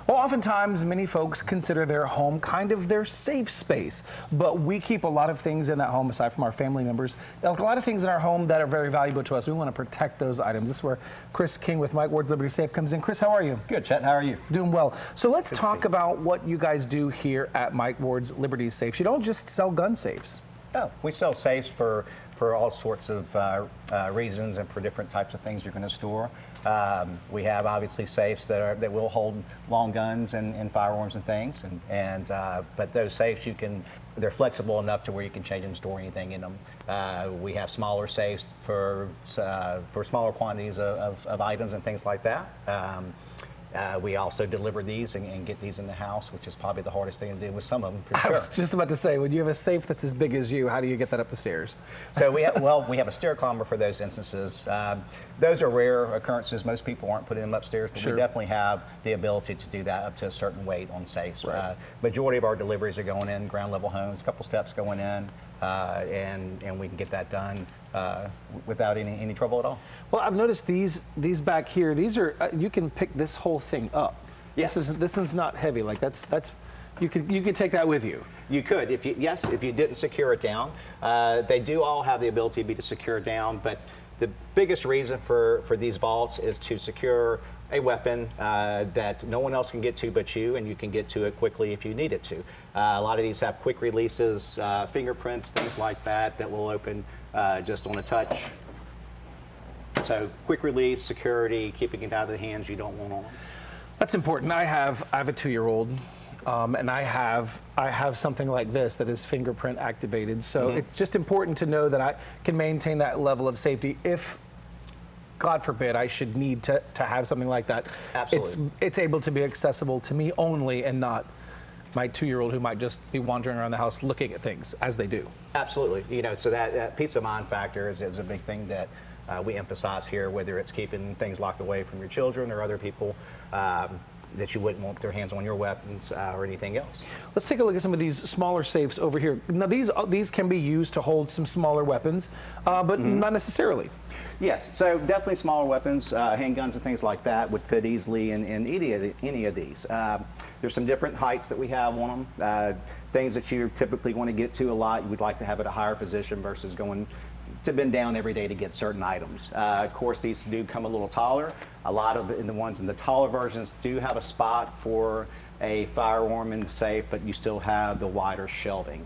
Well, oftentimes, many folks consider their home kind of their safe space, but we keep a lot of things in that home, aside from our family members. A lot of things in our home that are very valuable to us. We want to protect those items. This is where Chris King with Mike Ward's Liberty Safe comes in. Chris, how are you? Good, Chet. How are you? Doing well. So let's talk about what you guys do here at Mike Ward's Liberty Safes. You don't just sell gun safes. No, we sell safes for all sorts of reasons and for different types of things you're going to store. We have obviously safes that will hold long guns and firearms and things, but those safes they're flexible enough to where you can change and store anything in them. We have smaller safes for smaller quantities of items and things like that. We also deliver these and get these in the house, which is probably the hardest thing to do with some of them, for sure. I was just about to say, when you have a safe that's as big as you, how do you get that up the stairs? So we have a stair climber for those instances. Those are rare occurrences. Most people aren't putting them upstairs, but we definitely have the ability to do that up to a certain weight on safes. Right. Majority of our deliveries are going in ground level homes, a couple steps going in, and we can get that done without any trouble at all. Well, I've noticed these back here. These are you can pick this whole thing up. Yes. This one's not heavy. Like that's you could take that with you. You could if you didn't secure it down. They do all have the ability to secure down, but the biggest reason for these vaults is to secure a weapon that no one else can get to but you, and you can get to it quickly if you need it to. A lot of these have quick releases, fingerprints, things like that will open just on a touch. So quick release, security, keeping it out of the hands you don't want on. That's important. I have a 2-year-old. And I have something like this that is fingerprint activated. So it's just important to know that I can maintain that level of safety if, God forbid, I should need to have something like that. Absolutely. It's able to be accessible to me only and not my 2-year-old who might just be wandering around the house looking at things as they do. Absolutely. So that peace of mind factor is a big thing that we emphasize here, whether it's keeping things locked away from your children or other people. That you wouldn't want their hands on your weapons or anything else. Let's take a look at some of these smaller safes over here. Now these can be used to hold some smaller weapons, but not necessarily. Yes, so definitely smaller weapons, handguns and things like that would fit easily in any of these. There's some different heights that we have on them. Things that you typically want to get to a lot, you would like to have at a higher position versus going to bend down every day to get certain items. Of course, these do come a little taller. A lot of the ones in the taller versions do have a spot for a firearm in the safe, but you still have the wider shelving.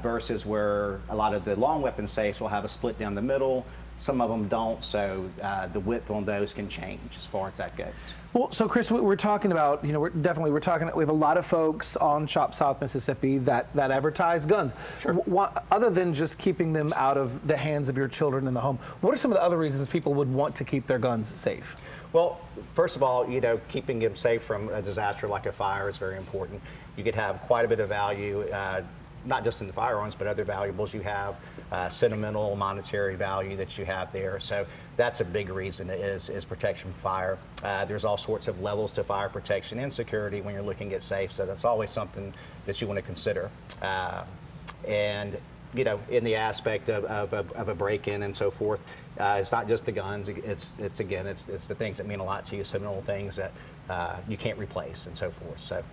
Versus where a lot of the long weapon safes will have a split down the middle. Some of them don't, so the width on those can change as far as that goes. Well, so Chris, we're talking about, we have a lot of folks on Shop South Mississippi that advertise guns. Sure. Other than just keeping them out of the hands of your children in the home, what are some of the other reasons people would want to keep their guns safe? Well, first of all, keeping them safe from a disaster like a fire is very important. You could have quite a bit of value, not just in the firearms, but other valuables you have, sentimental, monetary value that you have there. So that's a big reason is protection from fire. There's all sorts of levels to fire protection and security when you're looking at safes, so that's always something that you want to consider. And in the aspect of a break-in and so forth, it's not just the guns. It's the things that mean a lot to you, sentimental things that you can't replace and so forth. So.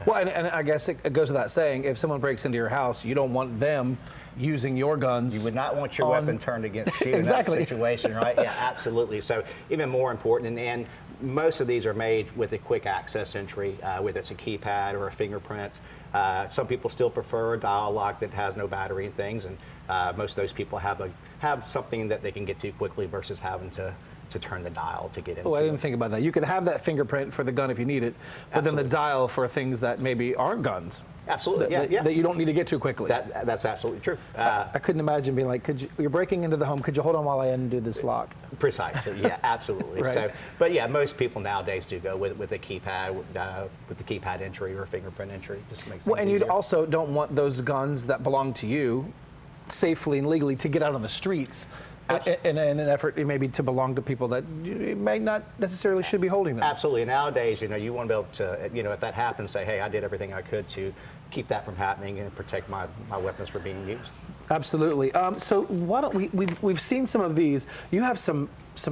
Well, and I guess it goes without saying, if someone breaks into your house, you don't want them using your guns. You would not want your weapon turned against you Exactly. in that situation, right? Yeah, absolutely. So even more important, and most of these are made with a quick access entry, whether it's a keypad or a fingerprint. Some people still prefer a dial lock that has no battery and things, and most of those people have something that they can get to quickly versus having to turn the dial to get into. Oh, I didn't think about that. You could have that fingerprint for the gun if you need it, but then the dial for things that maybe aren't guns. Absolutely, that you don't need to get to quickly. That's absolutely true. I couldn't imagine being like, you're breaking into the home, could you hold on while I undo this lock? Precisely, yeah, absolutely. Right. So, but yeah, most people nowadays do go with a keypad, with the keypad entry or fingerprint entry. Just makes things and easier. you also don't want those guns that belong to you safely and legally to get out on the streets. In an effort maybe to belong to people that may not necessarily should be holding them. Absolutely. Nowadays, you want to be able to, if that happens, say, hey, I did everything I could to keep that from happening and protect my weapons from being used. Absolutely. So why don't we've seen some of these. You have some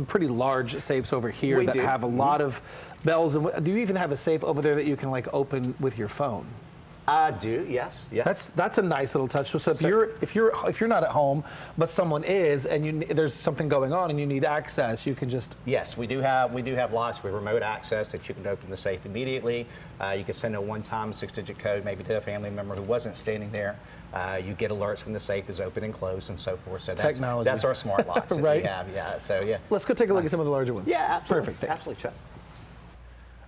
pretty large safes over here that have a lot of bells. And do you even have a safe over there that you can like open with your phone? I do, yes. That's a nice little touch. So if you're not at home, but someone is, and there's something going on and you need access, you can just. Yes, we do have locks with remote access that you can open the safe immediately. You can send a one-time 6-digit code maybe to a family member who wasn't standing there. You get alerts when the safe is open and closed and so forth. So technology. That's our smart locks that right? we have. Yeah. So yeah. Let's go take a look at some of the larger ones. Yeah, absolutely. Perfect. Thanks. Absolutely, Chuck.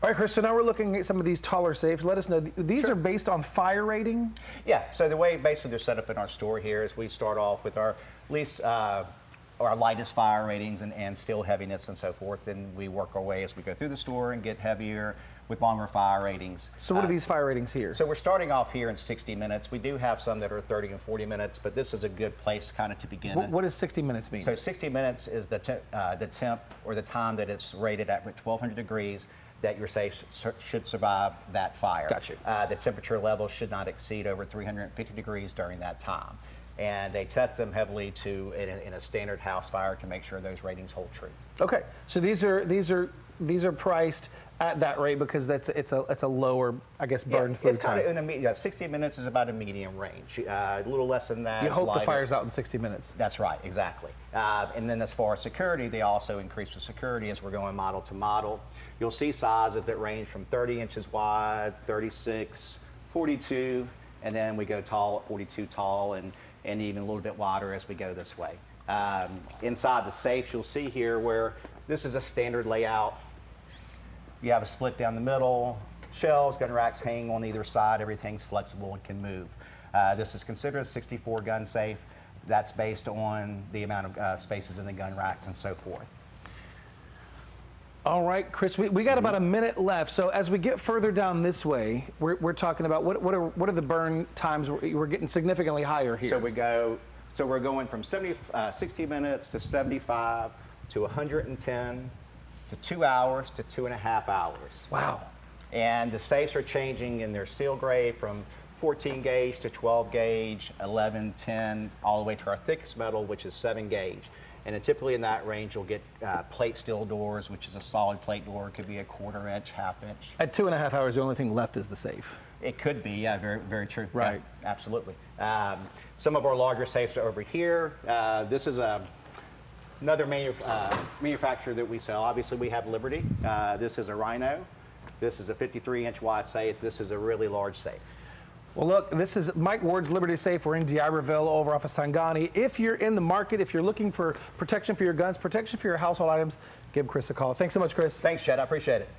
All right, Chris, so now we're looking at some of these taller safes. Let us know, these are based on fire rating? Yeah, so the way basically they're set up in our store here is we start off with our least, our lightest fire ratings and steel heaviness and so forth, and we work our way as we go through the store and get heavier with longer fire ratings. So what are these fire ratings here? So we're starting off here in 60 minutes. We do have some that are 30 and 40 minutes, but this is a good place kind of to begin. What does 60 minutes mean? So 60 minutes is the temp or the time that it's rated at 1200 degrees that your safe should survive that fire. Gotcha. The temperature level should not exceed over 350 degrees during that time. And they test them heavily in a standard house fire to make sure those ratings hold true. Okay, so these are priced at that rate because it's a lower, I guess, burn through it's time. Kind of 60 minutes is about a medium range. A little less than that. You hope lighter. the fire's out in 60 minutes. That's right, exactly. And then as far as security, they also increase the security as we're going model to model. You'll see sizes that range from 30 inches wide, 36, 42, and then we go tall at 42 tall and even a little bit wider as we go this way. Inside the safes, you'll see here where this is a standard layout. You have a split down the middle, shelves, gun racks hang on either side, everything's flexible and can move. This is considered a 64 gun safe. That's based on the amount of spaces in the gun racks and so forth. All right, Chris, we got about a minute left. So as we get further down this way, we're talking about what are the burn times? We're getting significantly higher here. So we're going from 60 minutes to 75 to 110 to 2 hours to 2.5 hours. Wow. And the safes are changing in their seal grade from 14 gauge to 12 gauge, 11, 10, all the way to our thickest metal, which is 7 gauge. And typically in that range, you'll get plate steel doors, which is a solid plate door. It could be a 1/4 inch, 1/2 inch. At 2.5 hours, the only thing left is the safe. It could be, yeah, very, very true. Right. Yeah, absolutely. Some of our larger safes are over here. This is another manufacturer that we sell. Obviously, we have Liberty. This is a Rhino. This is a 53-inch wide safe. This is a really large safe. Well, look, this is Mike Ward's Liberty Safe. We're in D'Iberville over off of Sangani. If you're in the market, if you're looking for protection for your guns, protection for your household items, give Chris a call. Thanks so much, Chris. Thanks, Chad. I appreciate it.